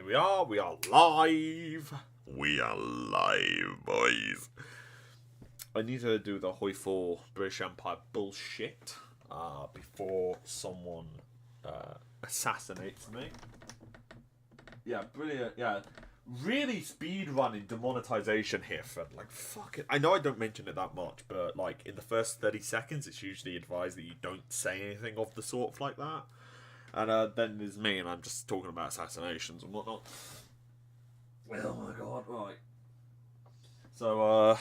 Here we are live. We are live, boys. I need to do the Hoi 4 British Empire bullshit before someone assassinates me. Yeah, brilliant. Yeah, really speed running demonetization here, Fred. Like, fuck it. I know I don't mention it that much, but like in the first 30 seconds, it's usually advised that you don't say anything of the sort like that. And then there's me, and I'm just talking about assassinations and whatnot. Oh my god, right. So,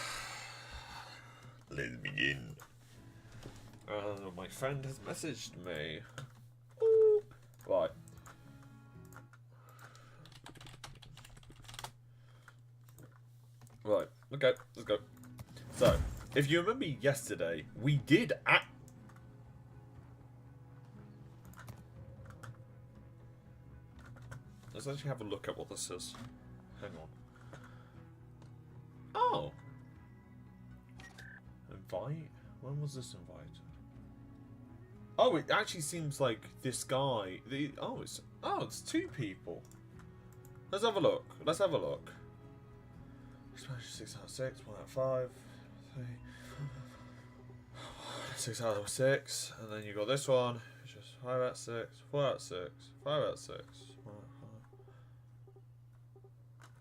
let's begin. My friend has messaged me. Ooh. Right. Right, okay, let's go. So, if you remember yesterday, we did Let's actually have a look at what this is. Hang on. Oh! Invite? When was this invited? Oh, it actually seems like this guy... it's two people. Let's have a look. 6 out of 6, 1 out of 5, 3, 6 out of 6, and then you got this one, which is 5 out of 6, 4 out of 6, 5 out of 6, 1 out of 5.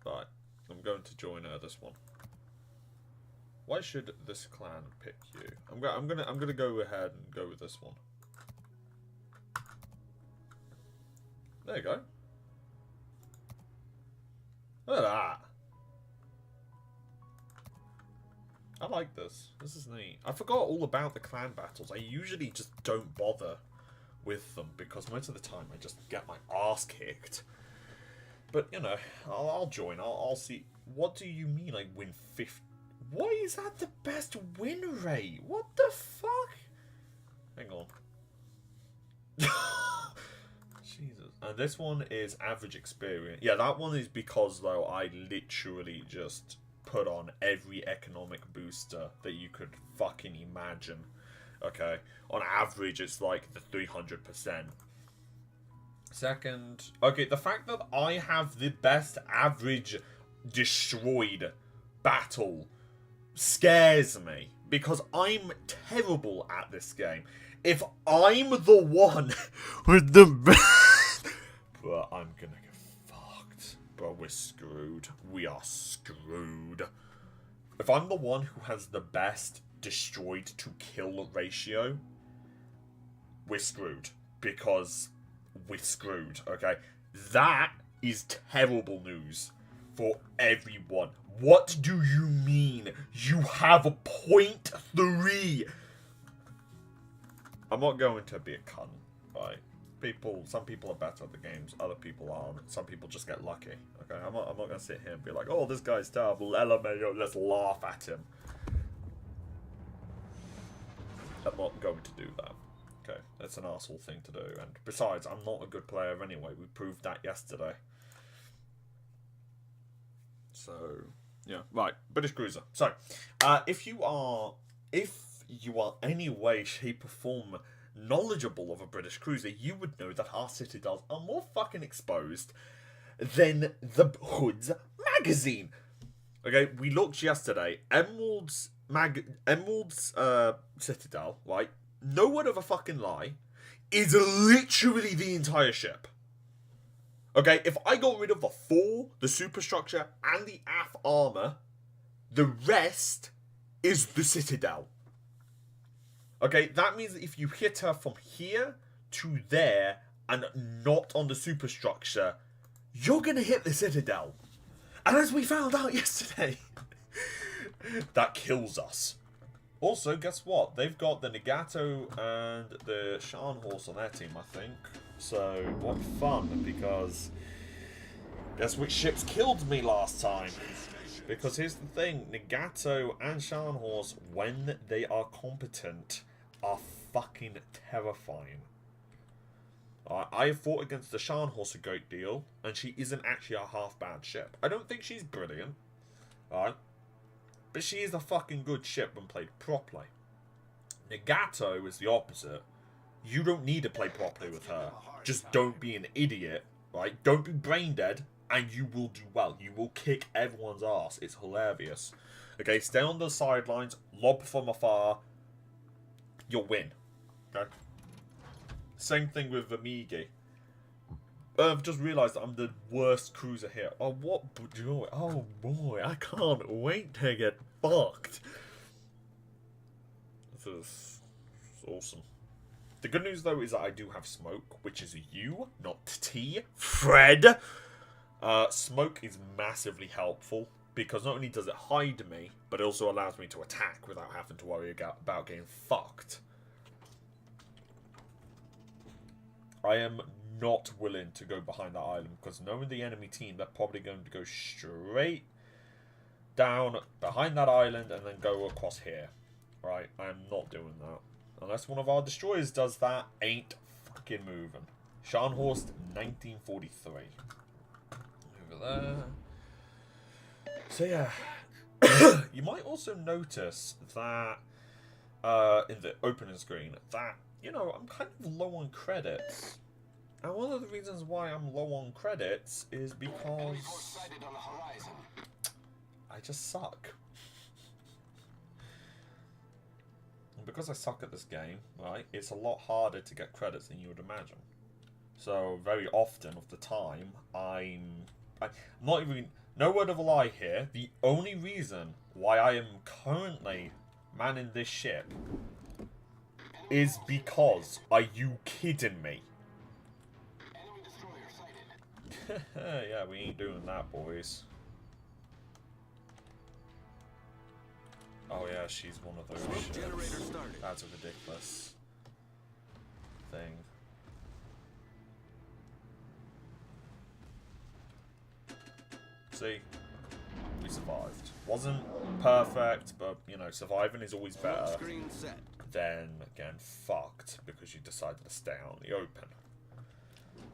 Right, I'm going to join this one. Why should this clan pick you? I'm gonna go ahead and go with this one. There you go. Look at that. I like this. This is neat. I forgot all about the clan battles. I usually just don't bother with them because most of the time I just get my ass kicked. But, you know, I'll join. I'll see. What do you mean I win 50? Why is that the best win rate? What the fuck? Hang on. Jesus. And this one is average experience. Yeah, that one is because, though, I literally just put on every economic booster that you could fucking imagine. Okay? On average, it's like the 300%. Second, okay, the fact that I have the best average destroyed battle scares me because I'm terrible at this game. If I'm the one with the best, bro, I'm gonna get fucked. Bro, we're screwed. We are screwed. If I'm the one who has the best destroyed to kill ratio, we're screwed because we're screwed, okay? That is terrible news for everyone. What do you mean you have a 0.3? I'm not going to be a cunt, right? Some people are better at the games, other people aren't. Some people just get lucky, okay? I'm not going to sit here and be like, oh, this guy's terrible, LMAO, let's laugh at him. I'm not going to do that. Okay, that's an arsehole thing to do, and besides, I'm not a good player anyway. We proved that yesterday. So, yeah, right, British Cruiser. So, if you are any way, shape, or form knowledgeable of a British Cruiser, you would know that our citadels are more fucking exposed than the Hood's magazine. Okay, we looked yesterday. Emerald's citadel, right? No word of a fucking lie, is literally the entire ship. Okay, if I got rid of the fore, the superstructure, and the aft armor, the rest is the citadel. Okay, that means that if you hit her from here to there and not on the superstructure, you're gonna hit the citadel. And as we found out yesterday, that kills us. Also, guess what? They've got the Nagato and the Scharnhorst on their team, I think. So, what fun, because guess which ships killed me last time? Because here's the thing, Nagato and Scharnhorst, when they are competent, are fucking terrifying. I have fought against the Scharnhorst a great deal, and she isn't actually a half-bad ship. I don't think she's brilliant, alright? But she is a fucking good ship when played properly. Nagato is the opposite. You don't need to play properly with her. Just don't be an idiot, right? Don't be brain dead, and you will do well. You will kick everyone's ass. It's hilarious. Okay, stay on the sidelines, lob from afar. You'll win. Okay. Same thing with Amigi. I've just realised that I'm the worst cruiser here. Oh, what joy. Oh, boy. I can't wait to get fucked. This is awesome. The good news, though, is that I do have smoke, which is you, not T. Fred. Smoke is massively helpful, because not only does it hide me, but it also allows me to attack without having to worry about getting fucked. I am not willing to go behind that island, because knowing the enemy team, they're probably going to go straight down behind that island and then go across here. Right? I am not doing that. Unless one of our destroyers does that, ain't fucking moving. Scharnhorst, 1943. Over there. So yeah. You might also notice that in the opening screen that, you know, I'm kind of low on credits. And one of the reasons why I'm low on credits is because I just suck. And because I suck at this game, right, it's a lot harder to get credits than you would imagine. So very often of the time, I'm not even, no word of a lie here, the only reason why I am currently manning this ship is because, are you kidding me? Yeah, we ain't doing that, boys. Oh yeah, she's one of those ships. That's a ridiculous thing. See? We survived. Wasn't perfect, but, you know, surviving is always better than getting fucked because you decided to stay out in the open.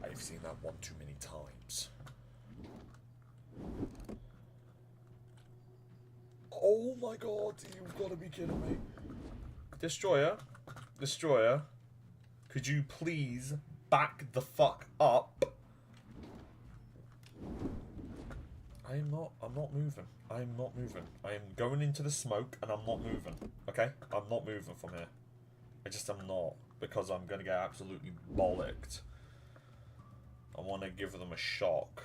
I've seen that one too many times. Oh my god, you've got to be kidding me. Destroyer, could you please back the fuck up? I'm not moving. I am going into the smoke and I'm not moving. Okay? I'm not moving from here. I just am not. Because I'm going to get absolutely bollocked. I want to give them a shock.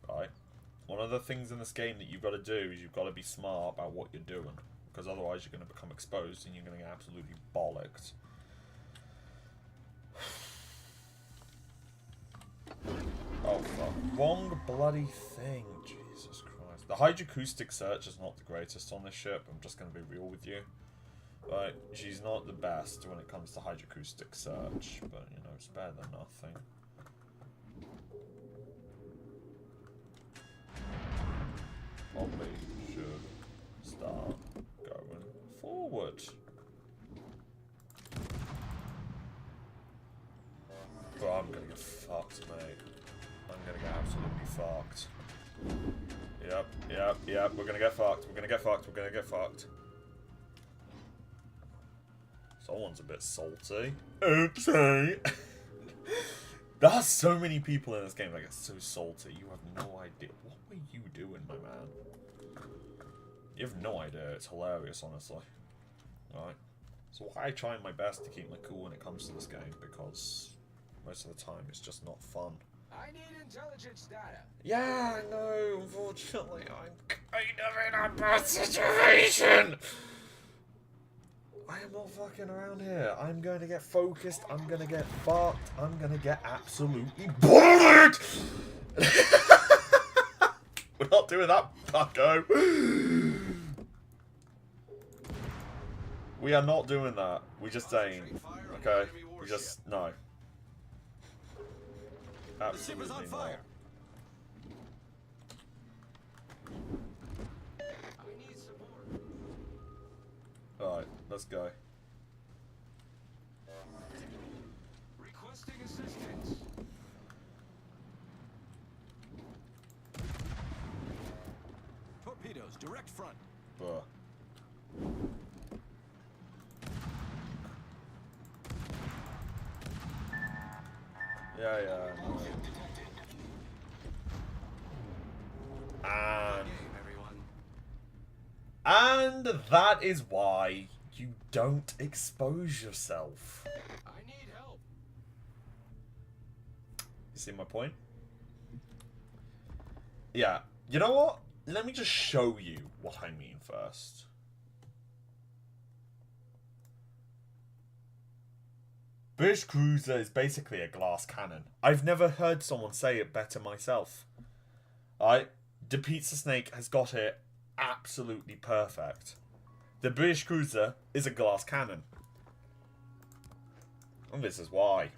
Right? One of the things in this game that you've got to do is you've got to be smart about what you're doing. Because otherwise you're going to become exposed and you're going to get absolutely bollocked. Oh fuck. Wrong bloody thing. Jesus Christ. The hydroacoustic search is not the greatest on this ship. I'm just going to be real with you. Right, she's not the best when it comes to hydroacoustic search, but you know, it's better than nothing. Probably should start going forward. But I'm gonna get fucked, mate. I'm gonna get absolutely fucked. Yep, we're gonna get fucked. We're gonna get fucked. Someone's a bit salty. Oopsie. There's so many people in this game that get so salty. You have no idea. What were you doing, my man? You have no idea. It's hilarious, honestly. Alright. So I try my best to keep my cool when it comes to this game, because most of the time it's just not fun. I need intelligence data. Yeah, I know. Unfortunately, I'm kind of in a bad situation. I am not fucking around here. I'm going to get focused. I'm going to get fucked. I'm going to get absolutely bored. We're not doing that, bucko. We are not doing that. We just ain't. Okay? We just, no. Absolutely not. Alright, let's go. Requesting assistance. Torpedoes, direct front. Bruh. Yeah, yeah. And that is why you don't expose yourself. I need help. You see my point? Yeah. You know what? Let me just show you what I mean first. British Cruiser is basically a glass cannon. I've never heard someone say it better myself. The Pizza Snake has got it absolutely perfect. The British Cruiser is a glass cannon. And this is why.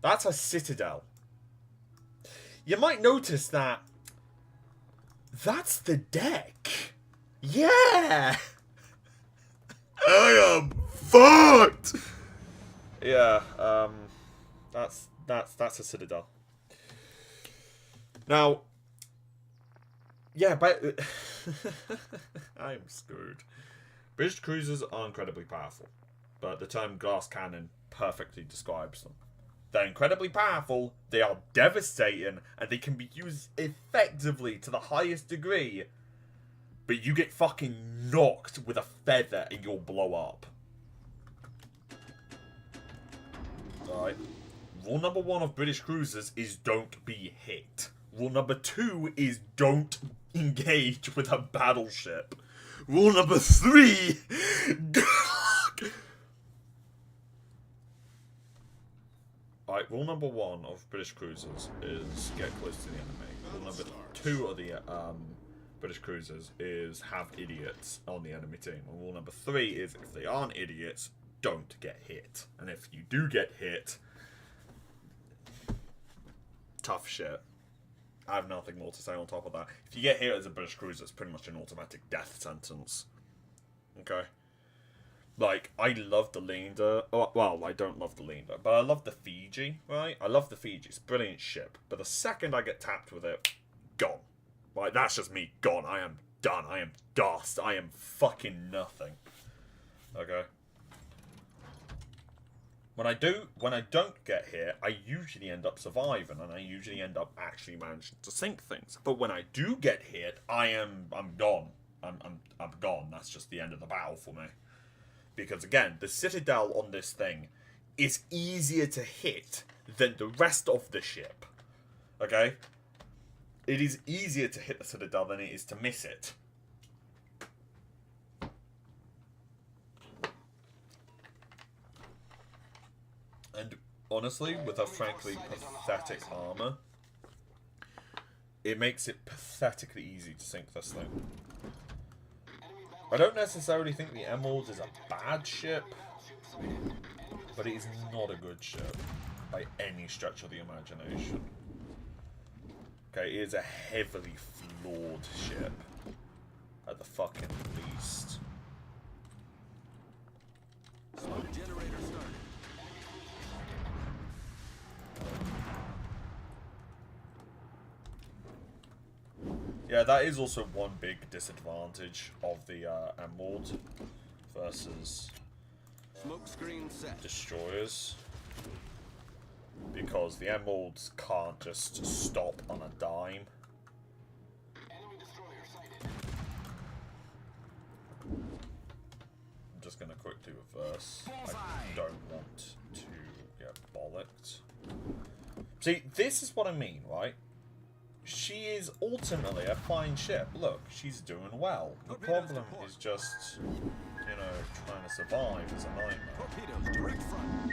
That's a Citadel. You might notice that that's the deck. Yeah! I am fucked! Yeah, that's a Citadel. Now, yeah, but I'm screwed. British cruisers are incredibly powerful, but the term glass cannon perfectly describes them. They're incredibly powerful, they are devastating, and they can be used effectively to the highest degree, but you get fucking knocked with a feather and you'll blow up. Alright. Rule number 1 of British cruisers is don't be hit. Rule number 2 is don't engage with a battleship. Rule number 3... Alright, rule number 1 of British cruisers is get close to the enemy. Rule number 2 of the British cruisers is have idiots on the enemy team. And rule number 3 is if they aren't idiots, don't get hit. And if you do get hit, tough shit. I have nothing more to say on top of that. If you get hit as a British cruiser, it's pretty much an automatic death sentence. Okay? Like, I love the Leander. Oh, well, I don't love the Leander, but I love the Fiji, right? I love the Fiji. It's a brilliant ship. But the second I get tapped with it, gone. Like, that's just me gone. I am done. I am dust. I am fucking nothing. Okay? When I don't get hit, I usually end up surviving, and I usually end up actually managing to sink things. But when I do get hit, I'm gone. I'm gone. That's just the end of the battle for me. Because again, the Citadel on this thing is easier to hit than the rest of the ship. Okay? It is easier to hit the Citadel than it is to miss it. And honestly, with a frankly pathetic armor, it makes it pathetically easy to sink this thing. I don't necessarily think the Emerald is a bad ship, but it is not a good ship by any stretch of the imagination. Okay, it is a heavily flawed ship at the fucking least. Smoke generator started. Yeah, that is also one big disadvantage of the Emerald versus Smoke screen set. destroyers. Because the Emeralds can't just stop on a dime. Enemy destroyer sighted. I'm just going to quickly reverse. Bullseye. I don't want to get bollocked. See, this is what I mean, right? She is ultimately a fine ship. Look, she's doing well. The problem is just, you know, trying to survive is a nightmare. Torpedoes direct front.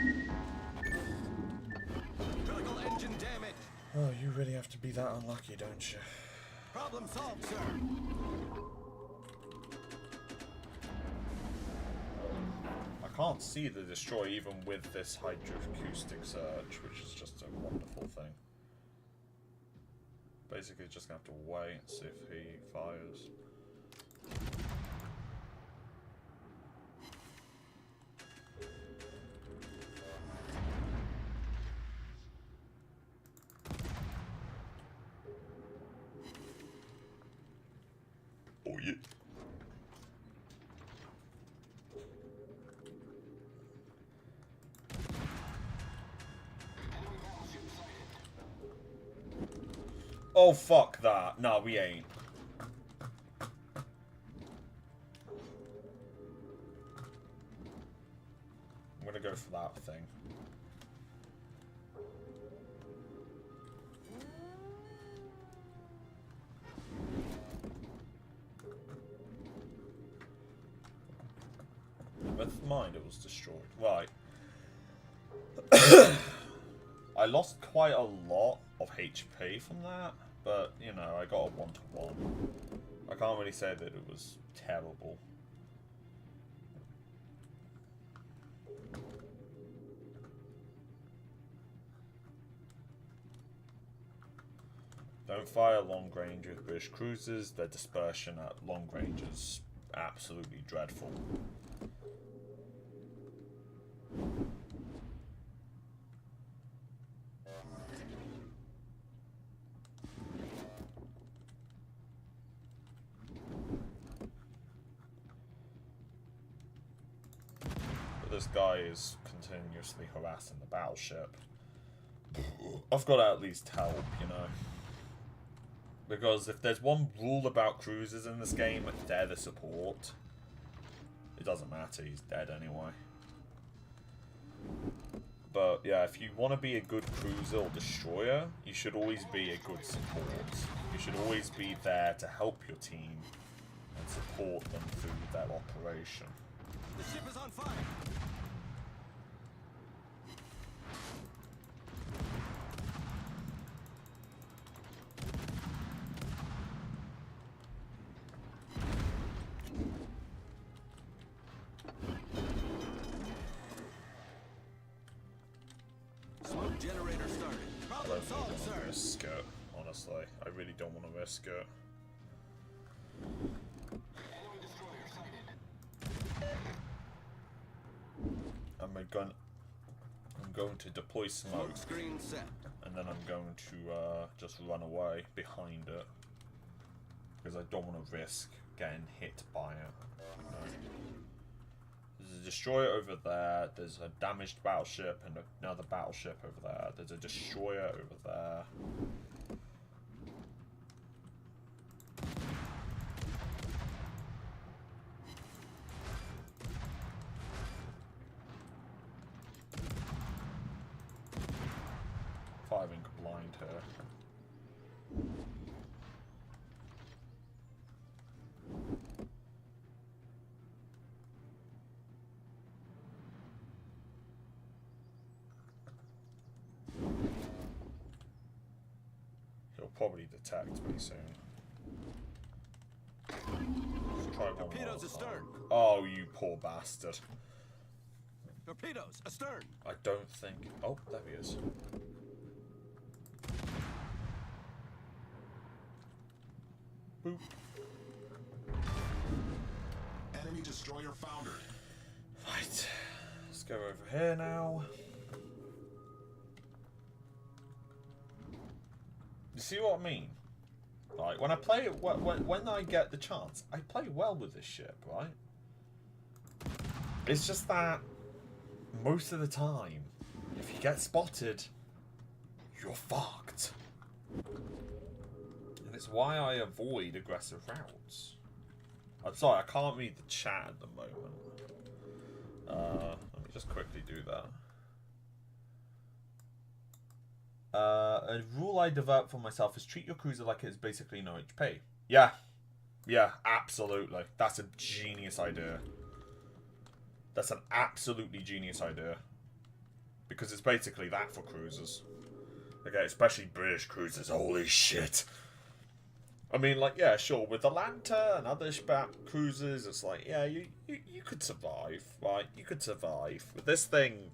Critical engine damage. Oh, you really have to be that unlucky, don't you? Problem solved, sir. I can't see the destroyer even with this hydroacoustic surge, which is just a wonderful thing. Basically, just gonna have to wait and see if he fires. Oh yeah. Oh, fuck that. No, we ain't. I'm gonna go for that thing. With mine, it was destroyed. Right. I lost quite a lot of HP from that, but, you know, I got a 1-to-1. I can't really say that it was terrible. Don't fire long range with British cruisers. Their dispersion at long range is absolutely dreadful. But this guy is continuously harassing the battleship. I've got to at least help, you know. Because if there's one rule about cruisers in this game, they're the support. It doesn't matter, he's dead anyway. But yeah, if you want to be a good cruiser or destroyer, you should always be a good support. You should always be there to help your team and support them through their operation. The ship is on fire. Smoke generator started. I Problem don't solved, really want to sir. risk it, honestly. I really don't want to risk it. Enemy destroyer sighted. I'm going to deploy smoke, Smoke screen set. and then I'm going to just run away behind it. Because I don't want to risk getting hit by it. No. There's a destroyer over there, there's a damaged battleship and another battleship over there, there's a destroyer over there. Firing blind here. He'll probably detect me soon. Let's try one Torpedoes more astern. time. Oh, you poor bastard. Torpedoes astern. I don't think... Oh, there he is. Boop. Enemy destroyer foundered. Right. Let's go over here now. You see what I mean? Like, when I play it, when I get the chance, I play well with this ship, right? It's just that most of the time, if you get spotted, you're fucked. And it's why I avoid aggressive routes. I'm sorry, I can't read the chat at the moment. Let me just quickly do that. A rule I developed for myself is treat your cruiser like it is basically no HP. Yeah. Yeah, absolutely. That's a genius idea. That's an absolutely genius idea. Because it's basically that for cruisers. Okay, especially British cruisers. Holy shit. I mean, like, yeah, sure, with the Lanta and other cruisers, it's like, yeah, you could survive, right? You could survive. With this thing,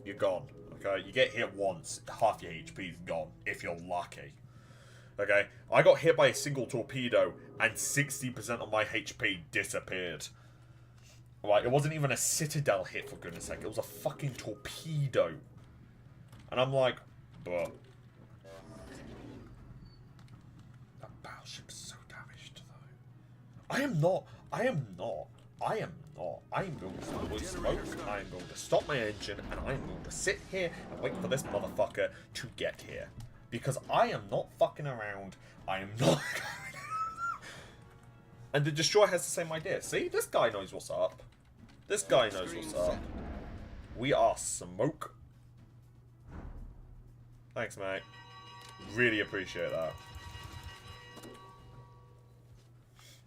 you're gone. Okay, you get hit once, half your HP is gone, if you're lucky. Okay, I got hit by a single torpedo, and 60% of my HP disappeared. Right, it wasn't even a Citadel hit, for goodness sake, it was a fucking torpedo. And I'm like, bruh. That battleship's so damaged, though. I am not going to deploy smoke, I am going to stop my engine, and I am going to sit here and wait for this motherfucker to get here. Because I am not fucking around. I am not... And the Destroyer has the same idea. See? This guy knows what's up. This guy knows what's up. We are smoke. Thanks, mate. Really appreciate that.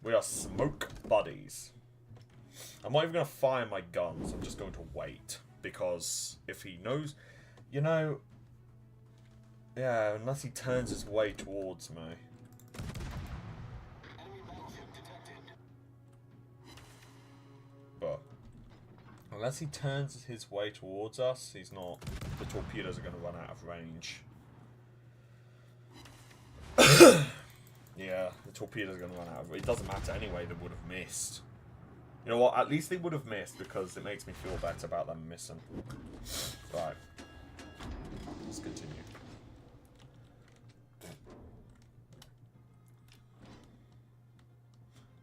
We are smoke buddies. I'm not even going to fire my guns. I'm just going to wait. Because if he knows... You know... Yeah, unless he turns his way towards me. But... Unless he turns his way towards us, he's not... The torpedoes are going to run out of range. Yeah, the torpedoes are going to run out of... It doesn't matter anyway, they would have missed. You know what? At least they would have missed because it makes me feel better about them missing. Right. Let's continue.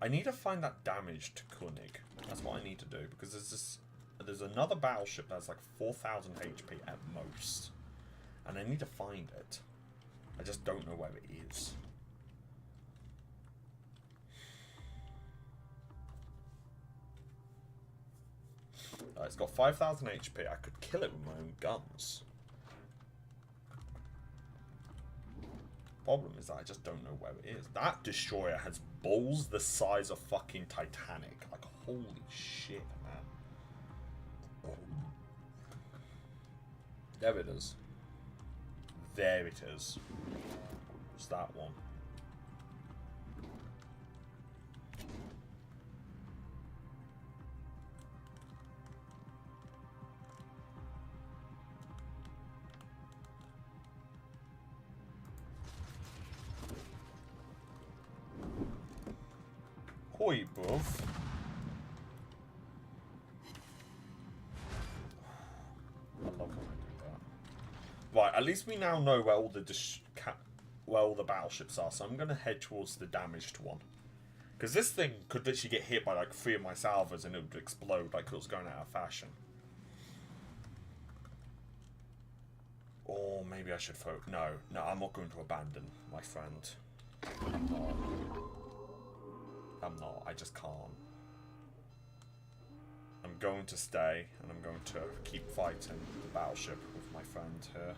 I need to find that damaged Koenig. That's what I need to do because there's another battleship that's like 4,000 HP at most, and I need to find it. I just don't know where it is. It's got 5,000 HP. I could kill it with my own guns. Problem is that I just don't know where it is. That destroyer has balls the size of fucking Titanic. Like, holy shit, man. There it is. There it is. It's that one. Hoi, bruv. I love when I do that. Right, at least we now know where all the battleships are, so I'm gonna head towards the damaged one. Because this thing could literally get hit by like 3 of my salvos and it would explode like it was going out of fashion. Or maybe I should no, I'm not going to abandon my friend. I'm not. I just can't. I'm going to stay, and I'm going to keep fighting the battleship with my friend here.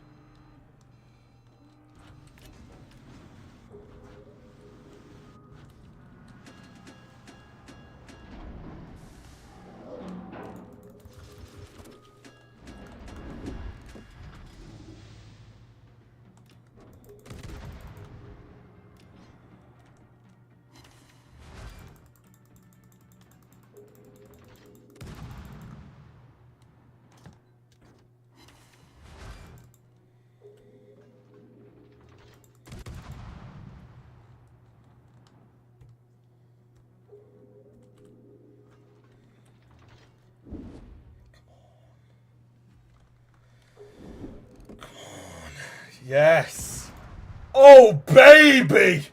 Yes! Oh, baby!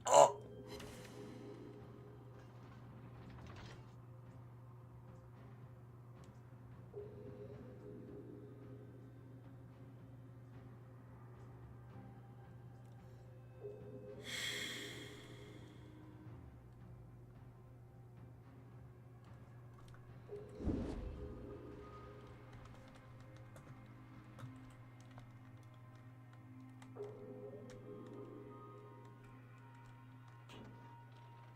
Oh.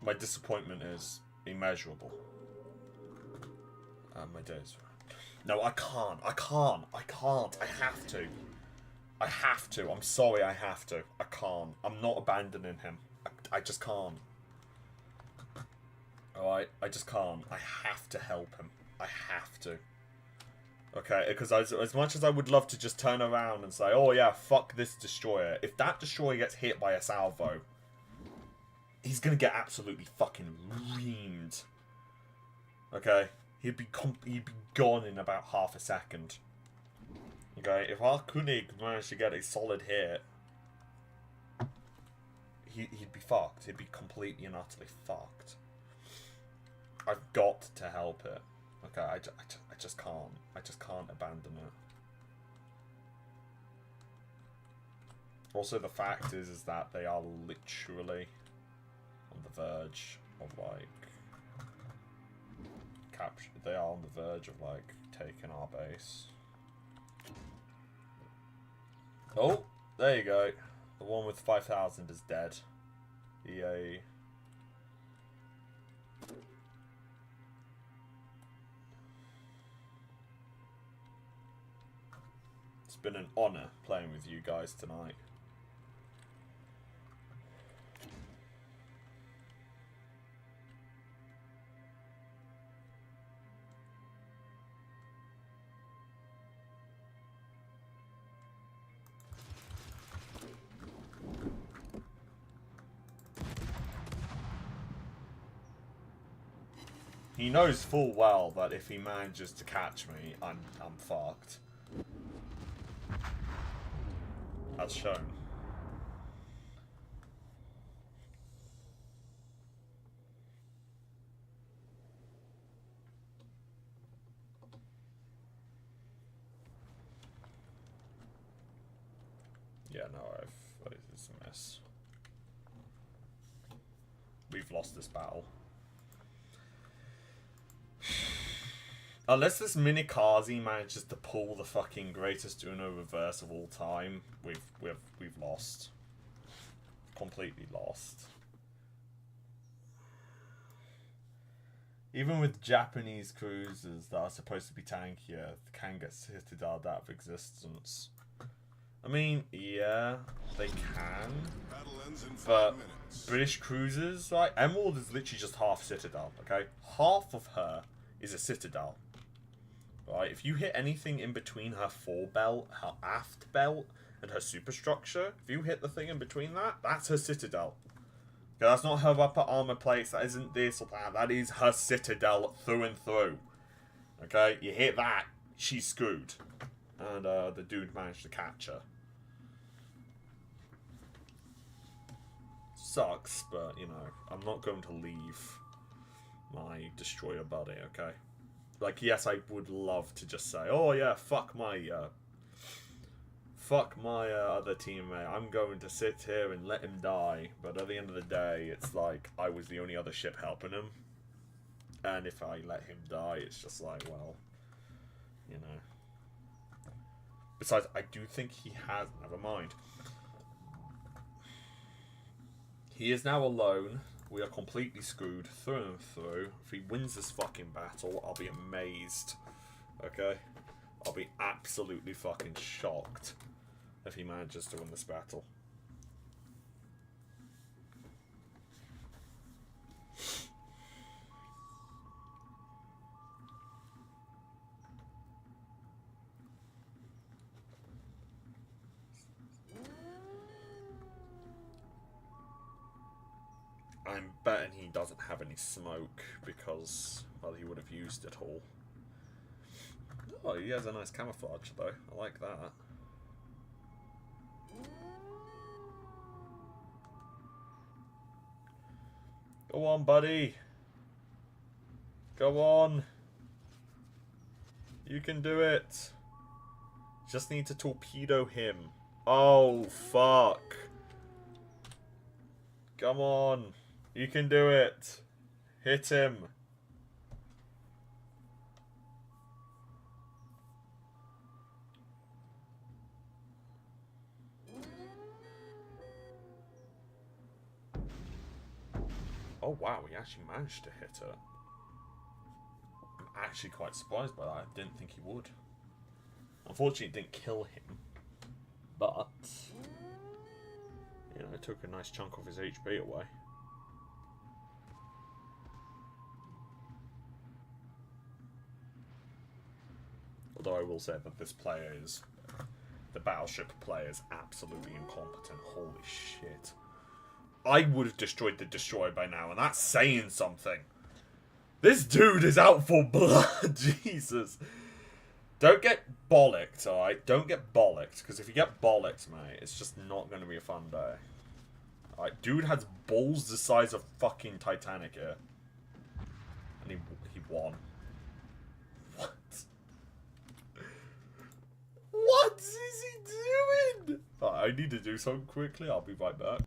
My disappointment is immeasurable. My days. No, I can't. I have to. I have to. I'm sorry, I have to. I can't. I'm not abandoning him. I just can't. Alright? I just can't. I have to help him. I have to. Okay? Because as much as I would love to just turn around and say, oh yeah, fuck this destroyer. If that destroyer gets hit by a salvo, he's gonna get absolutely fucking reamed. Okay? He'd be gone in about half a second. Okay? If our Koenig managed to get a solid hit, he'd be fucked. He'd be completely and utterly fucked. I've got to help it. Okay? I just can't. I just can't abandon it. Also, the fact is that they are literally on the verge of, like, capture. They are on the verge of, like, taking our base. Oh, there you go. The one with 5,000 is dead. EA. It's been an honor playing with you guys tonight. He knows full well that if he manages to catch me, I'm fucked. As shown. Yeah, no, it's a mess. We've lost this battle. Unless this Minikaze manages to pull the fucking greatest Uno reverse of all time, we've lost. Completely lost. Even with Japanese cruisers that are supposed to be tankier, can get Citadel out of existence. I mean, yeah, they can. Battle ends in 5 But minutes. British cruisers, like, Emerald is literally just half Citadel, okay? Half of her is a Citadel. Right? If you hit anything in between her forebelt, her aft belt, and her superstructure, if you hit the thing in between that, that's her Citadel. Okay, that's not her upper armor plates, that isn't this or that, that is her Citadel through and through. Okay? You hit that, she's screwed. And the dude managed to catch her. Sucks, but, you know, I'm not going to leave my destroyer buddy, okay? Like, yes, I would love to just say, oh yeah, fuck my other teammate. I'm going to sit here and let him die. But at the end of the day, it's like, I was the only other ship helping him. And if I let him die, it's just like, well, you know. Besides, I do think he has, never mind. He is now alone. We are completely screwed through and through. If he wins this fucking battle, I'll be amazed. Okay? I'll be absolutely fucking shocked if he manages to win this battle. I'm betting he doesn't have any smoke because, well, he would have used it all. Oh, he has a nice camouflage though. I like that. Go on, buddy. Go on. You can do it. Just need to torpedo him. Oh, fuck. Come on. You can do it. Hit him. Oh wow, he actually managed to hit her. I'm actually quite surprised by that. I didn't think he would. Unfortunately, it didn't kill him. But, you know, it took a nice chunk of his HP away. Although I will say that this player is... The battleship player is absolutely incompetent. Holy shit. I would have destroyed the destroyer by now, and that's saying something. This dude is out for blood. Jesus. Don't get bollocked, alright? Don't get bollocked, because if you get bollocked, mate, it's just not going to be a fun day. Alright, dude has balls the size of fucking Titanic here. And he won. What? What is he doing? I need to do something quickly. I'll be right back.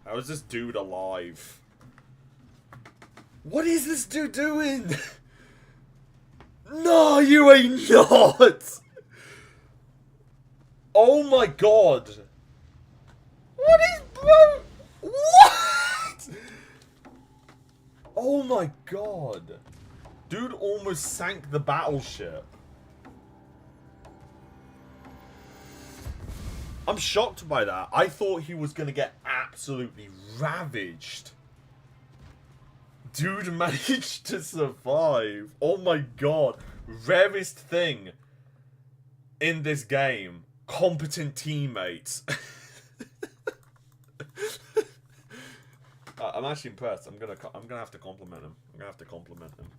How is this dude alive? What is this dude doing? No, you ain't not! Oh my god! What is bro? What? Oh my god. Dude almost sank the battleship. I'm shocked by that. I thought he was gonna get absolutely ravaged. Dude managed to survive. Oh my god. Rarest thing in this game. Competent teammates. I'm actually impressed. I'm gonna have to compliment him. I'm gonna have to compliment him.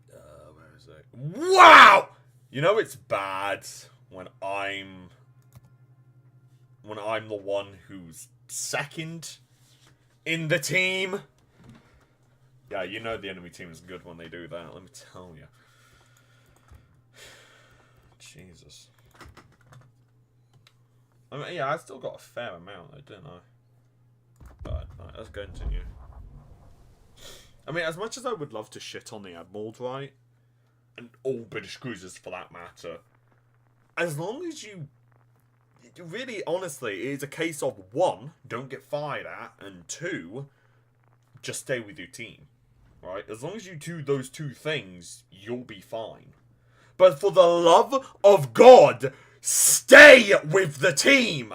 Where is it? Wow! You know it's bad when I'm the one who's second in the team. Yeah, you know the enemy team is good when they do that. Let me tell you. Jesus. I mean, yeah, I still got a fair amount though, didn't I? But right, let's continue. I mean, as much as I would love to shit on the Admirals, right? And all British cruisers for that matter. As long as you... Really, honestly, it is a case of, one, don't get fired at, and two, just stay with your team. Right? As long as you do those two things, you'll be fine. But for the love of God, stay with the team!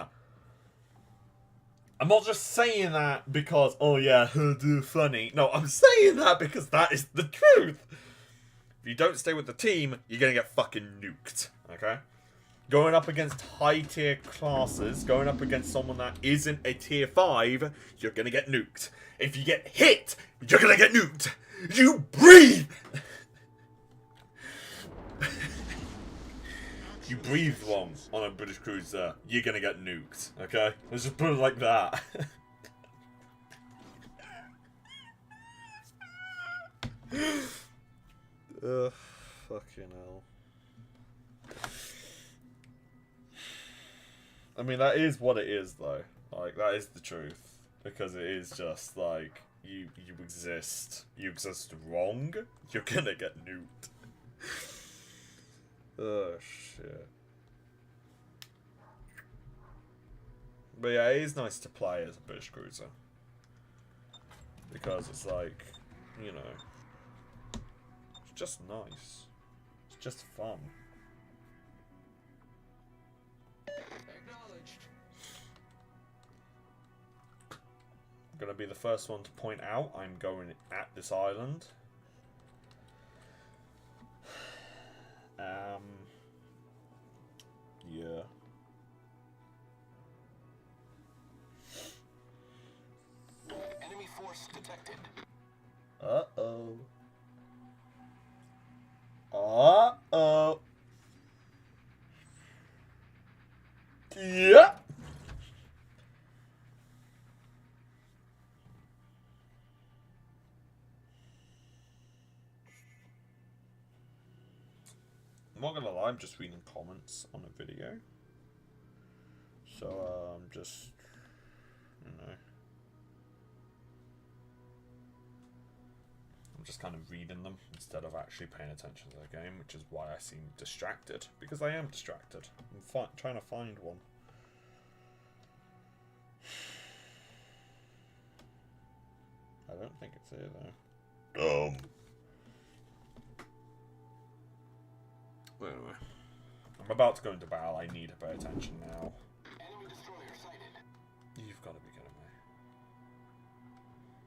I'm not just saying that because, oh yeah, funny. No, I'm saying that because that is the truth. If you don't stay with the team, you're gonna get fucking nuked. Okay? Going up against high tier classes, going up against someone that isn't a tier 5, you're gonna get nuked. If you get hit, you're gonna get nuked. You breathe! You breathe wrong on a British cruiser, you're gonna get nuked. Okay? Let's just put it like that. Ugh, fucking hell. I mean, that is what it is, though. Like, that is the truth. Because it is just, like, you exist. You exist wrong, you're gonna get nuked. Oh, shit. But yeah, it is nice to play as a British cruiser. Because it's like, you know, it's just nice. It's just fun. Acknowledged. I'm gonna be the first one to point out I'm going at this island. Yeah. Enemy force detected. Uh-oh. Uh-oh. Yeah. not gonna lie, I'm just reading comments on a video. So, I'm just, you know, I'm just kind of reading them instead of actually paying attention to the game, which is why I seem distracted. Because I am distracted. I'm trying to find one. I don't think it's here, though. Anyway, I'm about to go into battle. I need to pay attention now. Enemy destroyer sighted. You've got to be kidding me.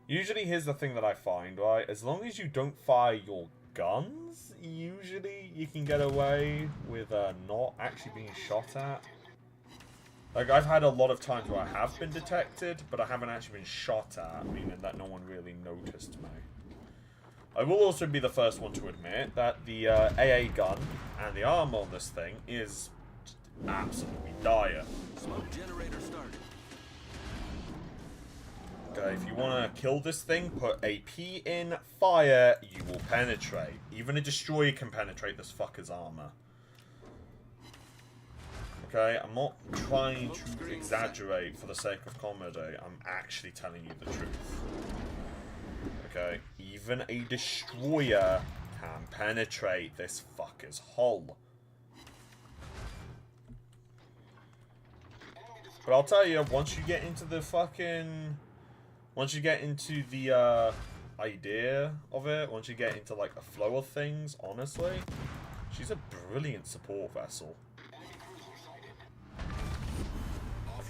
Usually, here's the thing that I find, right? As long as you don't fire your guns, usually you can get away with not actually being shot at. Like, I've had a lot of times where I have been detected, but I haven't actually been shot at, meaning that no one really noticed me. I will also be the first one to admit that the AA gun and the armor on this thing is absolutely dire. Smoke generator started. Okay, if you want to kill this thing, put AP in, fire, you will penetrate. Even a destroyer can penetrate this fucker's armor. Okay, I'm not trying to exaggerate for the sake of comedy. I'm actually telling you the truth. Okay, even a destroyer can penetrate this fucker's hull. But I'll tell you, once you get into the fucking... Once you get into the idea of it, once you get into like the flow of things, honestly, she's a brilliant support vessel.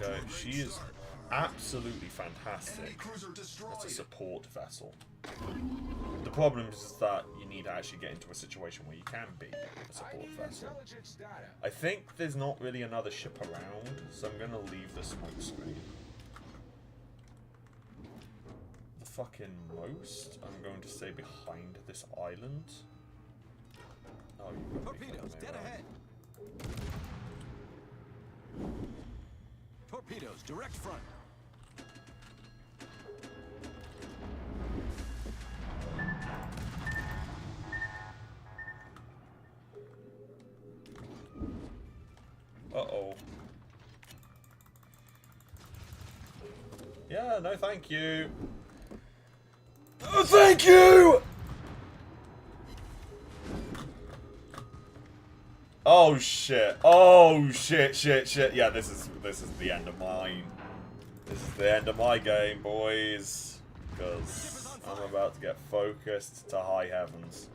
Okay, she is absolutely fantastic as a support vessel. The problem is that you need to actually get into a situation where you can be a support vessel. I think there's not really another ship around, so I'm going to leave the smoke screen. The fucking most, I'm going to stay behind this island. Oh, you Torpedoes, dead ahead. Torpedoes, direct front. Uh-oh. Yeah, no thank you. Oh, thank you! Oh shit. Oh shit. Yeah, this is the end of mine. This is the end of my game, boys. Because I'm about to get focused to high heavens.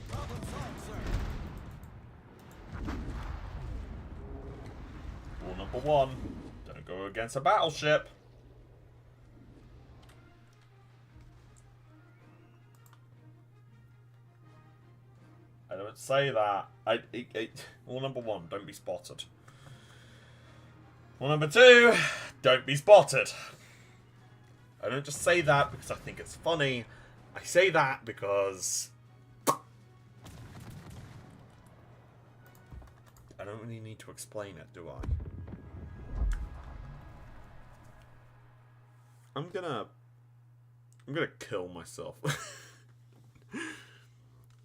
Problem solved, sir. Rule number 1. Don't go against a battleship. I don't say that. Rule number 1, don't be spotted. Rule number 2, don't be spotted. I don't just say that because I think it's funny. I say that because I don't really need to explain it, do I? I'm gonna kill myself.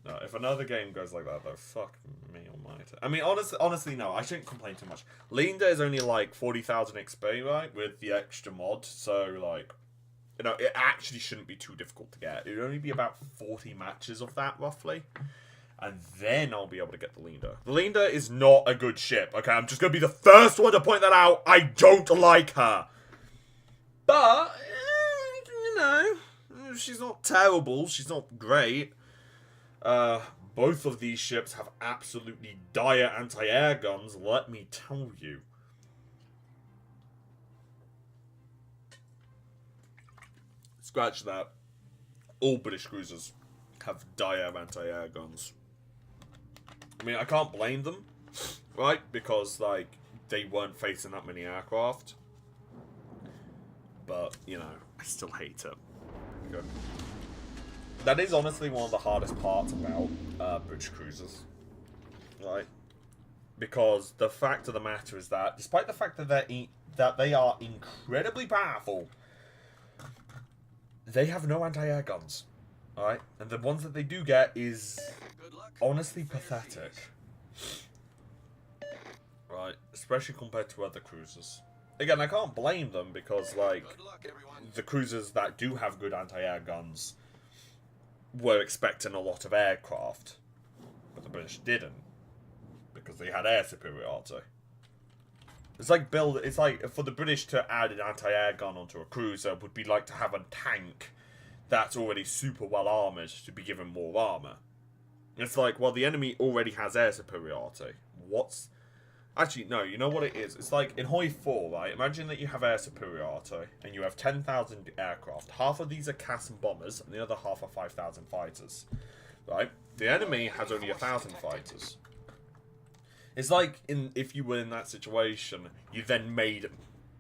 No, if another game goes like that, though, fuck me almighty. I mean, honestly, no, I shouldn't complain too much. Linda is only like 40,000 XP, right, with the extra mod, so, like, you know, it actually shouldn't be too difficult to get. It would only be about 40 matches of that, roughly, and then I'll be able to get the Linda. The Linda is not a good ship, okay? I'm just going to be the first one to point that out. I don't like her. But, you know, she's not terrible. She's not great. Both of these ships have absolutely dire anti-air guns, let me tell you. Scratch that. All British cruisers have dire anti-air guns. I mean, I can't blame them, right? Because, like, they weren't facing that many aircraft. But, you know, I still hate it. Okay. That is honestly one of the hardest parts about British cruisers, right? Because the fact of the matter is that, despite the fact that they are incredibly powerful, they have no anti-air guns. Alright? And the ones that they do get is Good luck. honestly pathetic. Right? Especially compared to other cruisers. Again, I can't blame them because, like, Good luck, everyone. the cruisers that do have good anti-air guns were expecting a lot of aircraft. But the British didn't. Because they had air superiority. It's like for the British to add an anti-air gun onto a cruiser would be like to have a tank that's already super well armoured to be given more armour. It's like, well, the enemy already has air superiority. Actually, no, you know what it is? It's like, in Hoi 4, right? Imagine that you have air superiority, and you have 10,000 aircraft. Half of these are CAS and bombers, and the other half are 5,000 fighters. Right? The enemy has only 1,000 fighters. It's like, if you were in that situation, you then made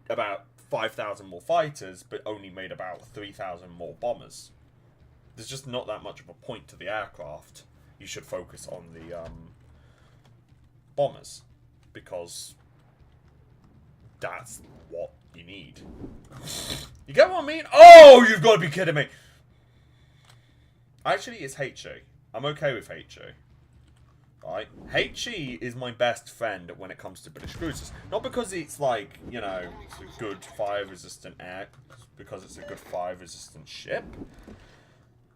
about 5,000 more fighters, but only made about 3,000 more bombers. There's just not that much of a point to the aircraft. You should focus on the bombers. Because that's what you need. You get what I mean? Oh, you've got to be kidding me. Actually, it's HE. I'm okay with HE. Right? HE is my best friend when it comes to British cruisers. Not because it's like, you know, it's a good fire-resistant because it's a good fire-resistant ship.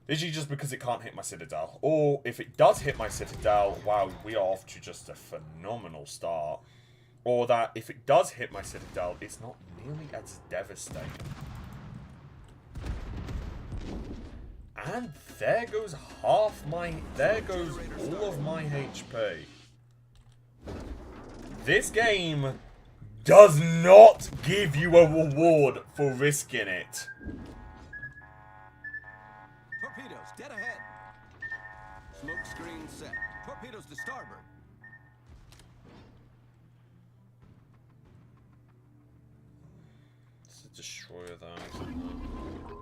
Literally just because it can't hit my Citadel. Or if it does hit my Citadel, wow, we are off to just a phenomenal start. Or that if it does hit my Citadel, it's not nearly as devastating. And there goes all of my HP. This game does not give you a reward for risking it. Torpedoes, dead ahead. Smoke screen set. Torpedoes to starboard. It's a destroyer though, isn't it?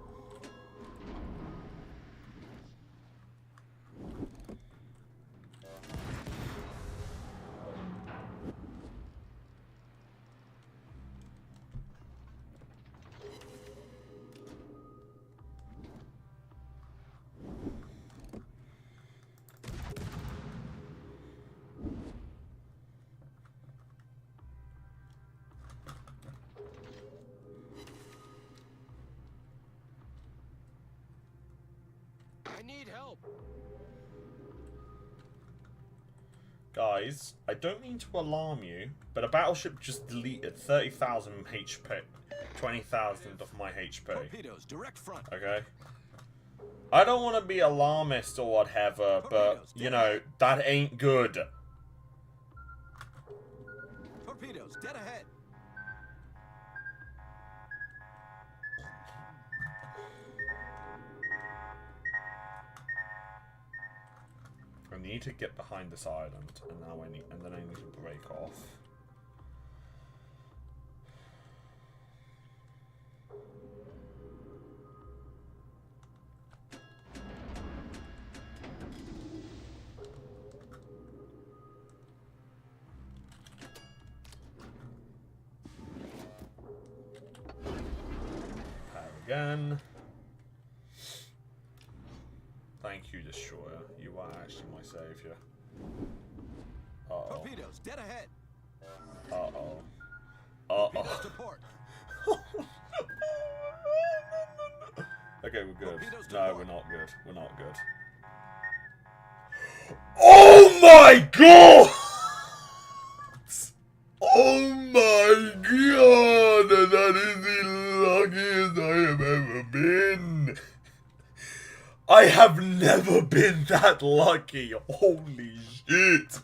I need help. Guys, I don't mean to alarm you, but a battleship just deleted 30,000 HP. 20,000 of my HP. Torpedoes, direct front. Okay? I don't want to be alarmist or whatever, but, you know, that ain't good. Torpedoes, dead ahead. I need to get behind this island, and then I need to break off. Power again. Thank you, Destroyer. You are actually my savior. Uh-oh. Torpedoes, dead ahead. Uh-oh. Torpedoes Uh-oh. to port. Okay, we're good. Torpedoes to No, port. we're not good. We're not good. Oh my god! Oh my god! That is the luckiest I have ever been. I have never been that lucky. Holy shit.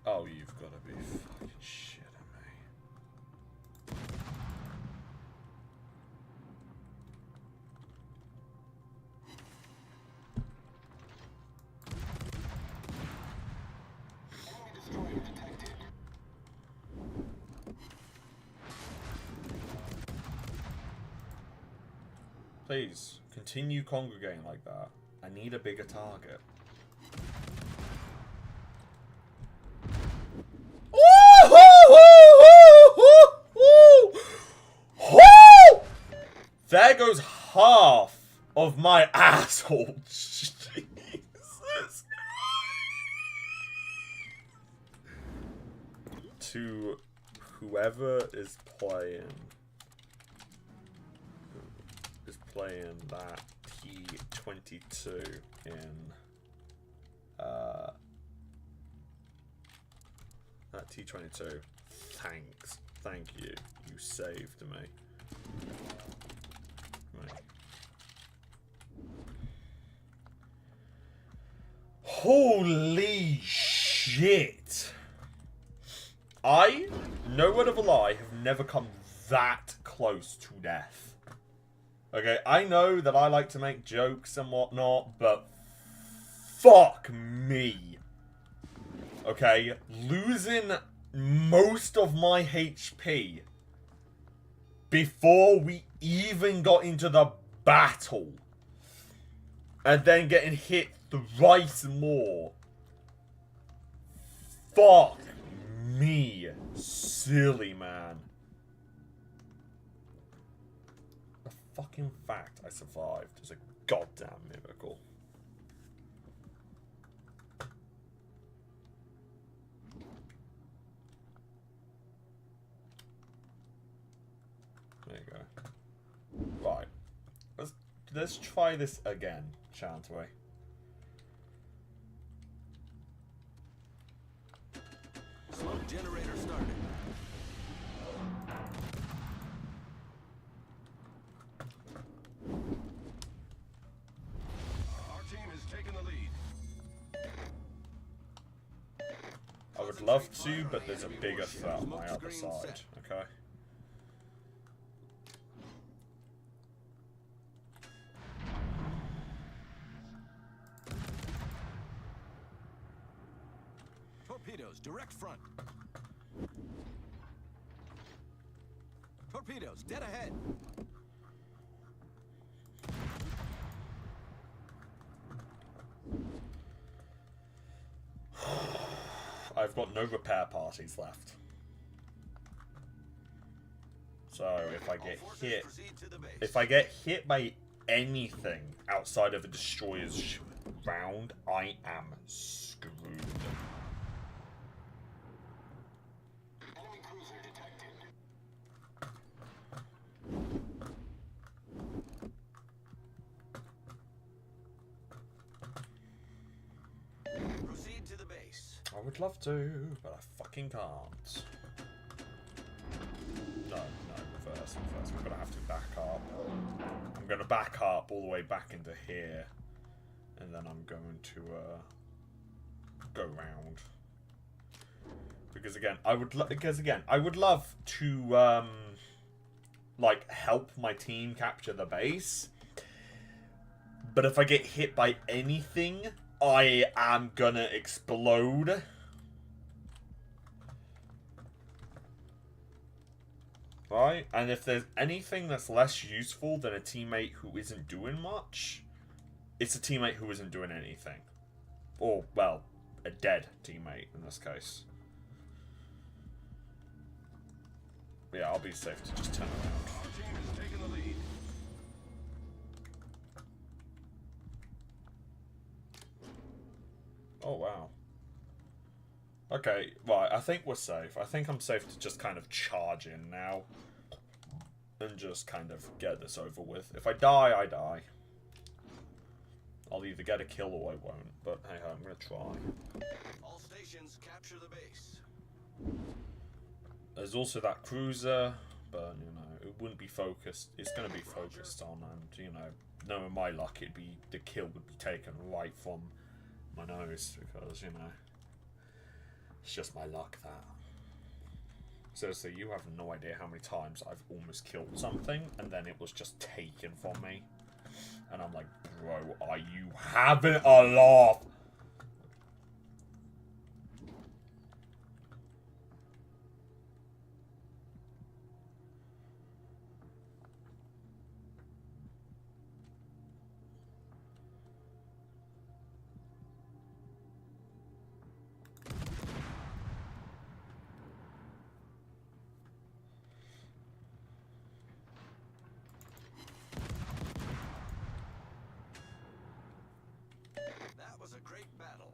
Oh, you've got to be fucking shitting me. Please, continue congregating like that. I need a bigger target. Woo! There goes half of my asshole. Jesus. To whoever is playing that T22 in that T22. Thanks. Thank you. You saved me. Right. Holy shit. I, no word of a lie, have never come that close to death. Okay, I know that I like to make jokes and whatnot, but fuck me. Okay, losing most of my HP before we even got into the battle, and then getting hit thrice more. Fuck me, silly man. The fucking fact I survived is a goddamn miracle. There you go. Right. Let's try this again, shan't we? Smoke generator started. Our team is taking the lead. I would love to, but there's a bigger threat on my other side. Okay. Torpedoes, direct front. Torpedoes, dead ahead. I've got no repair parties left. So if I get hit, if I get hit by anything outside of a destroyer's round, I am screwed. Enemy cruiser detected. Proceed to the base. I would love to, but I fucking can't. No, reverse. I'm gonna have to back up. I'm gonna back up all the way back into here, and then I'm going to go round. Because again, I would love to like help my team capture the base, but if I get hit by anything, I am gonna explode. Right? And if there's anything that's less useful than a teammate who isn't doing much, it's a teammate who isn't doing anything. Or, well, a dead teammate in this case. Yeah, I'll be safe to just turn around. Our team is taking the lead. Oh, wow. Okay, right, I think we're safe. I think I'm safe to just kind of charge in now. And just kind of get this over with. If I die, I die. I'll either get a kill or I won't. But hey, I'm going to try. All stations capture the base. There's also that cruiser, but, you know, it wouldn't be focused. It's going to be focused on, and, you know, knowing my luck, the kill would be taken right from my nose, because, you know, it's just my luck that. Seriously, you have no idea how many times I've almost killed something, and then it was just taken from me. And I'm like, bro, are you having a laugh? was a great battle.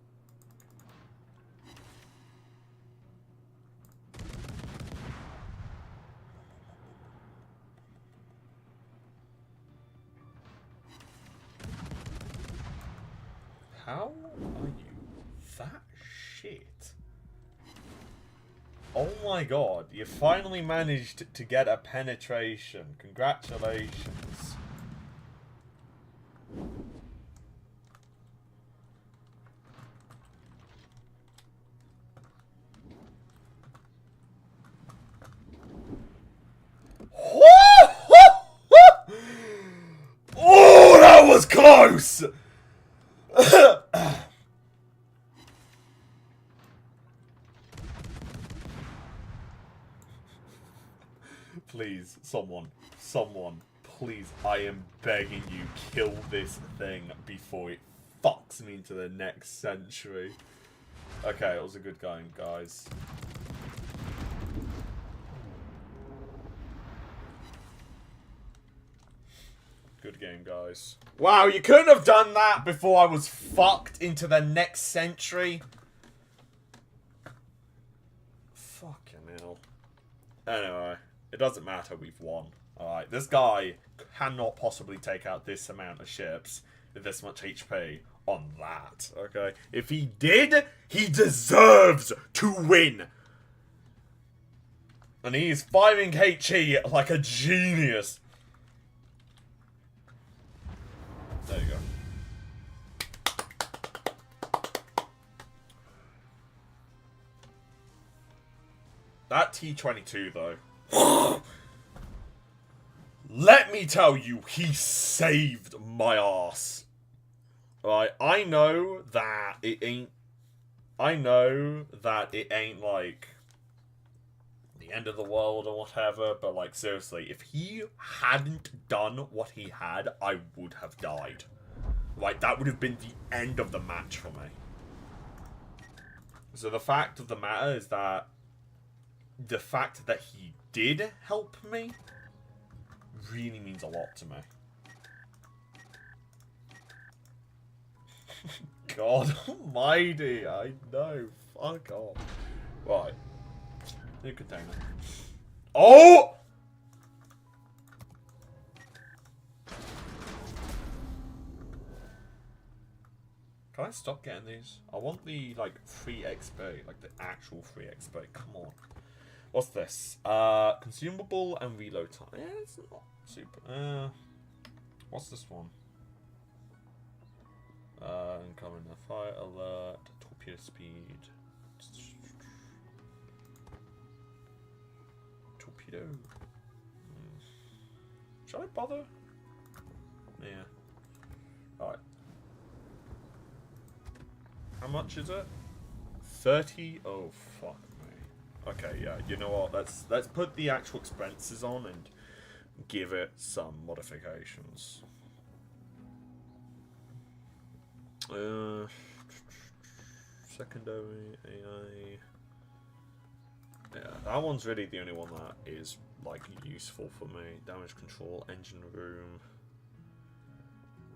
How are you that shit? Oh my god, you finally managed to get a penetration. Congratulations. Oh, that was close! Please, someone, please, I am begging you, kill this thing before it fucks me into the next century. Okay, it was a good game, guys. Good game, guys. Wow, you couldn't have done that before I was fucked into the next century. Fucking hell. Anyway, it doesn't matter, we've won. Alright, this guy cannot possibly take out this amount of ships with this much HP on that, okay? If he did, he deserves to win. And he's 5ing HE like a genius. There you go. That T-22 though. Let me tell you, he saved my ass. Right, I know that it ain't like the end of the world or whatever, but like seriously, if he hadn't done what he had, I would have died. Right, that would have been the end of the match for me. So the fact of the matter is that the fact that he did help me really means a lot to me. God almighty, I know. Fuck off. Right. New container. Oh! Can I stop getting these? I want the, like, free XP. Like, the actual free XP. Come on. What's this? Consumable and reload time. Yeah, it's not super. What's this one? Incoming fire alert. Torpedo speed. Torpedo. Shall I bother? Yeah. Alright. How much is it? 30? Oh, fuck me. Okay, yeah, you know what? Let's put the actual expenses on and give it some modifications. Secondary AI. Yeah, that one's really the only one that is like useful for me. Damage control, engine room.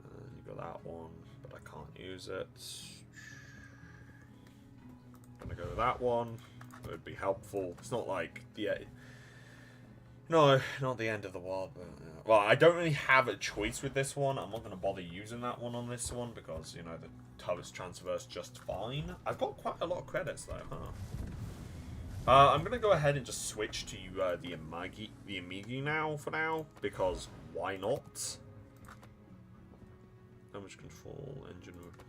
You got that one, but I can't use it. Gonna go with that one. It would be helpful. It's not like no, not the end of the world. But well, I don't really have a choice with this one. I'm not gonna bother using that one on this one because you know the Tubbs transfers just fine. I've got quite a lot of credits though, huh? I'm gonna go ahead and just switch to the Amigi now for now because why not? Damage control, engine report.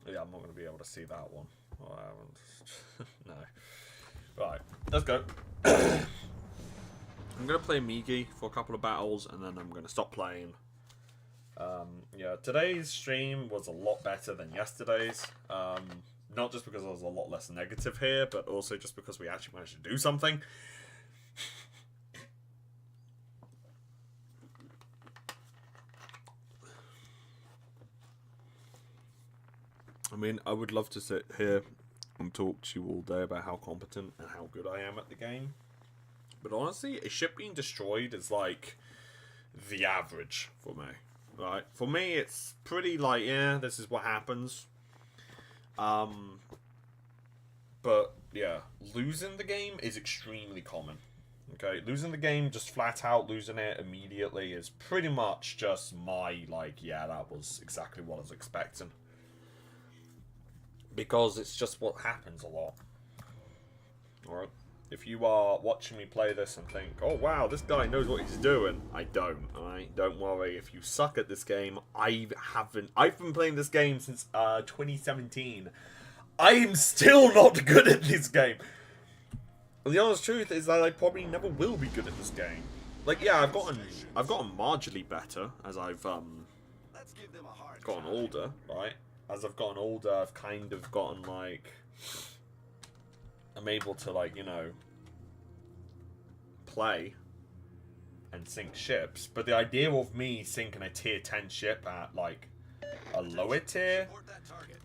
Yeah, I'm not going to be able to see that one. Oh, I haven't. No. Right, let's go. I'm going to play Migi for a couple of battles, and then I'm going to stop playing. Yeah, today's stream was a lot better than yesterday's. Not just because I was a lot less negative here, but also just because we actually managed to do something. I mean, I would love to sit here and talk to you all day about how competent and how good I am at the game. But honestly, a ship being destroyed is like the average for me. Right? For me, it's pretty like, yeah, this is what happens. But yeah, losing the game is extremely common. Okay, losing the game, just flat out losing it immediately is pretty much just my, like, yeah, that was exactly what I was expecting. Because it's just what happens a lot. Alright? If you are watching me play this and think, oh wow, this guy knows what he's doing, I don't, alright? Don't worry, if you suck at this game, I've been playing this game since 2017. I am still not good at this game. And the honest truth is that I probably never will be good at this game. Like, yeah, I've gotten marginally better as I've gotten older, right? As I've gotten older, I've kind of gotten, like, I'm able to, like, you know, play and sink ships. But the idea of me sinking a tier 10 ship at, like, a lower tier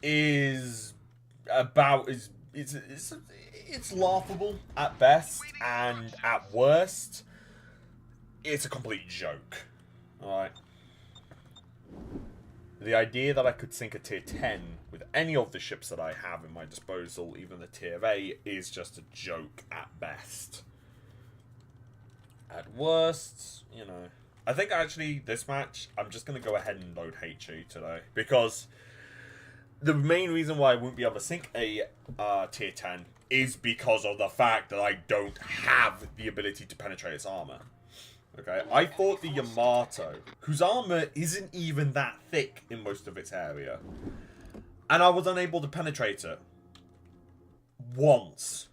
is about, it's laughable at best, and at worst, it's a complete joke. Alright? The idea that I could sink a tier 10 with any of the ships that I have in my disposal, even the tier 8, is just a joke at best. At worst, you know. I think actually this match, I'm just going to go ahead and load HE today. Because the main reason why I won't be able to sink a tier 10 is because of the fact that I don't have the ability to penetrate its armor. Okay, I thought the Yamato, whose armor isn't even that thick in most of its area, and I was unable to penetrate it once.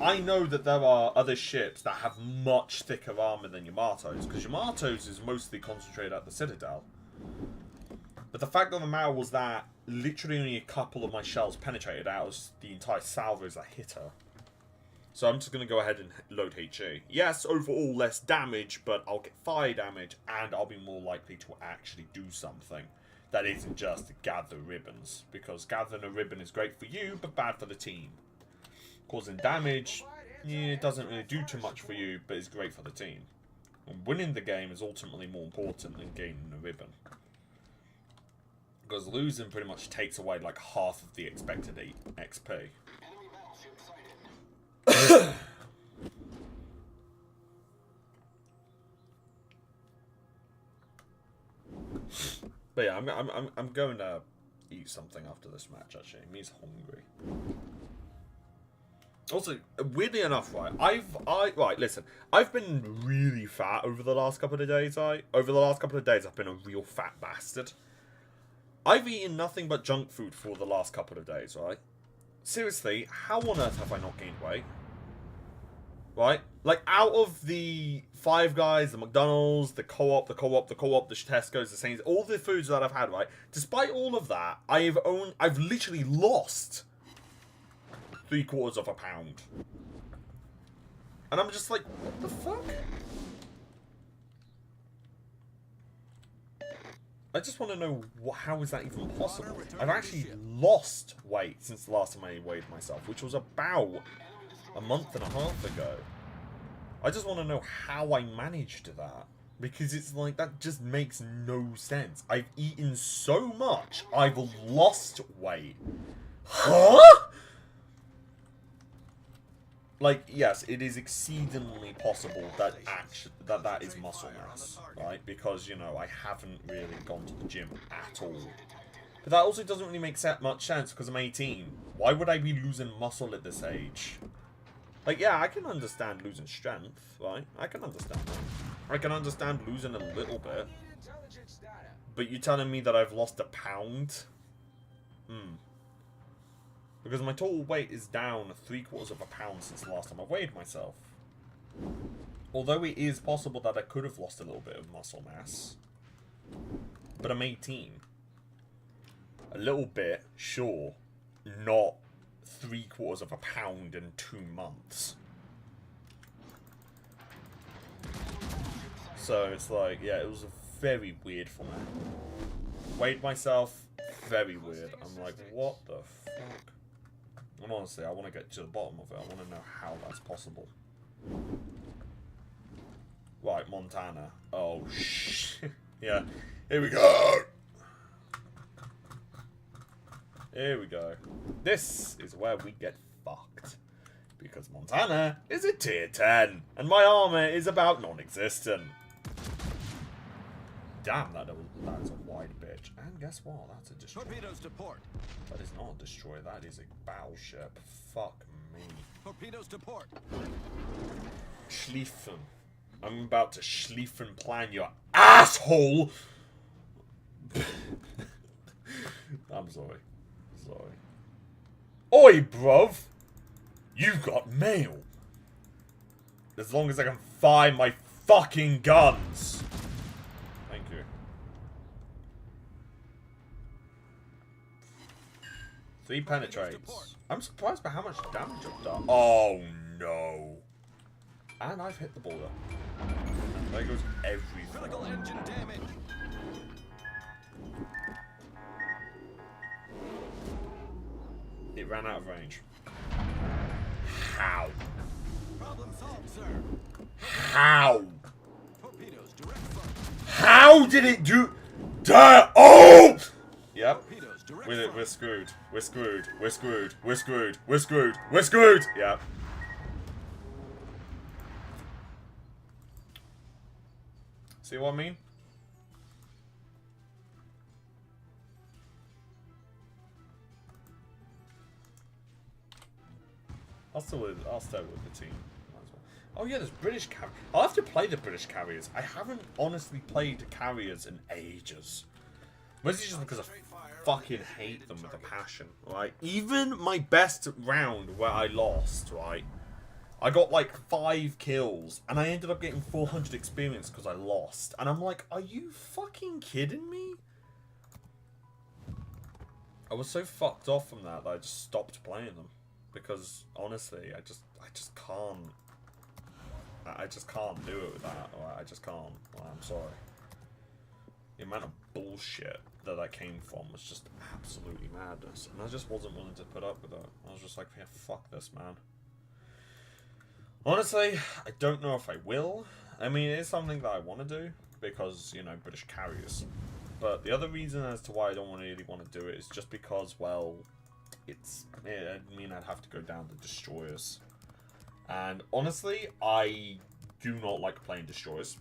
I know that there are other ships that have much thicker armor than Yamato's, because Yamato's is mostly concentrated at the Citadel. But the fact of the matter was that literally only a couple of my shells penetrated out of the entire salvos that hit her. So I'm just going to go ahead and load HE. Yes, overall less damage, but I'll get fire damage, and I'll be more likely to actually do something that isn't just gather ribbons. Because gathering a ribbon is great for you, but bad for the team. Causing damage, yeah, it doesn't really do too much for you, but it's great for the team. And winning the game is ultimately more important than gaining a ribbon. Because losing pretty much takes away like half of the expected XP. But yeah, I'm going to eat something after this match. Actually, me's hungry. Also, weirdly enough, right, listen, I've been really fat over the last couple of days. Over the last couple of days, I've been a real fat bastard. I've eaten nothing but junk food for the last couple of days, right? Seriously, how on earth have I not gained weight? Right? Like, out of the Five Guys, the McDonald's, the Co-op, the Tesco's, the Saints, all the foods that I've had, right? Despite all of that, I've literally lost 3/4 pound. And I'm just like, what the fuck? I just want to know, how is that even possible? I've actually lost weight since the last time I weighed myself, which was about a month and a half ago. I just want to know how I managed that. Because it's like, that just makes no sense. I've eaten so much, I've lost weight. Huh? Like, yes, it is exceedingly possible that that is muscle mass, right? Because, you know, I haven't really gone to the gym at all. But that also doesn't really make much sense because I'm 18. Why would I be losing muscle at this age? Like, yeah, I can understand losing strength, right? I can understand that. I can understand losing a little bit. But you're telling me that I've lost a pound? Because my total weight is down 3/4 pound since the last time I weighed myself. Although it is possible that I could have lost a little bit of muscle mass. But I'm 18. A little bit, sure. Not 3/4 pound in 2 months. So it's like, yeah, it was very weird for me. Weighed myself, very weird. I'm like, what the fuck? And honestly, I want to get to the bottom of it. I want to know how that's possible. Right, Montana. Oh, shit. Yeah, here we go. Here we go. This is where we get fucked. Because Montana is a tier 10. And my armor is about non-existent. Damn, that is a wide bitch. And guess what? That's a destroyer. Torpedoes to port. That is not a destroyer. That is a battleship. Fuck me. Torpedoes to port. Schlieffen. I'm about to Schlieffen plan your asshole! I'm sorry. Sorry. Oi, bruv! You've got mail! As long as I can find my fucking guns! Thank you. 3 penetrates. I'm surprised by how much damage I've done. Oh no! And I've hit the border. There goes everything. Critical engine damage. It ran out of range. How? Problem solved, sir. How? Torpedoes direct front. How did it do that? Oh! Yep. Torpedoes direct We're front. screwed. We're screwed. We're screwed. We're screwed. We're screwed. We're screwed. Yep. See what I mean? I'll stay with the team. Might as well. Oh yeah, there's British carriers. I'll have to play the British carriers. I haven't honestly played carriers in ages. Mostly just because I fucking hate them with a passion, right? Even my best round where I lost, right? I got like 5 kills, and I ended up getting 400 experience because I lost. And I'm like, are you fucking kidding me? I was so fucked off from that I just stopped playing them. Because, honestly, I just can't. I just can't do it with that. Right? I just can't. I'm sorry. The amount of bullshit that I came from was just absolutely madness. And I just wasn't willing to put up with it. I was just like, yeah, fuck this, man. Honestly, I don't know if I will. I mean, it is something that I want to do because, you know, British carriers. But the other reason as to why I don't really want to do it is just because, well, I mean, I'd have to go down the destroyers. And honestly, I do not like playing destroyers.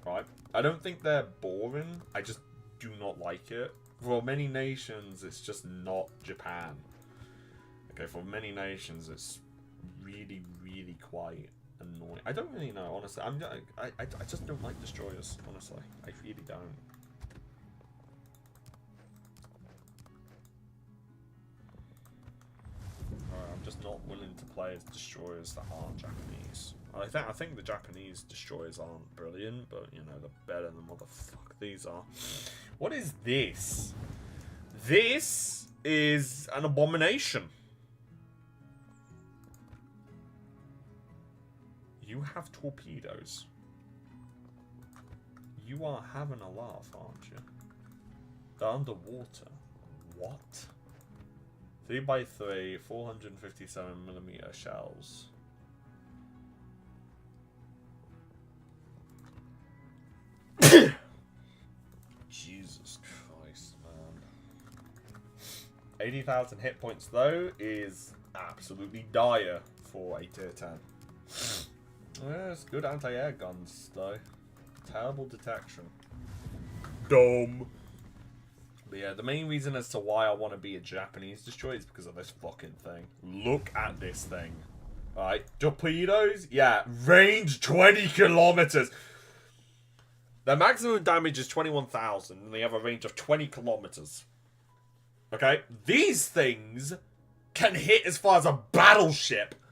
Right? I don't think they're boring. I just do not like it. For many nations, it's just not Japan. Okay, for many nations, it's really, really quite annoying. I don't really know, honestly. I just don't like destroyers, honestly. I really don't. I'm just not willing to play as destroyers that aren't Japanese. I think the Japanese destroyers aren't brilliant, but you know, they're better than what the fuck these are. What is this? This is an abomination. You have torpedoes. You are having a laugh, aren't you? They're underwater. What? 3x3, 457mm shells. Jesus Christ, man. 80,000 hit points, though, is absolutely dire for a tier 10. Yes, good anti-air guns, though. Terrible detection. Dumb. But yeah, the main reason as to why I want to be a Japanese destroyer is because of this fucking thing. Look at this thing. Alright, torpedoes? Yeah, range 20 kilometers. Their maximum damage is 21,000, and they have a range of 20 kilometers. Okay? These things can hit as far as a battleship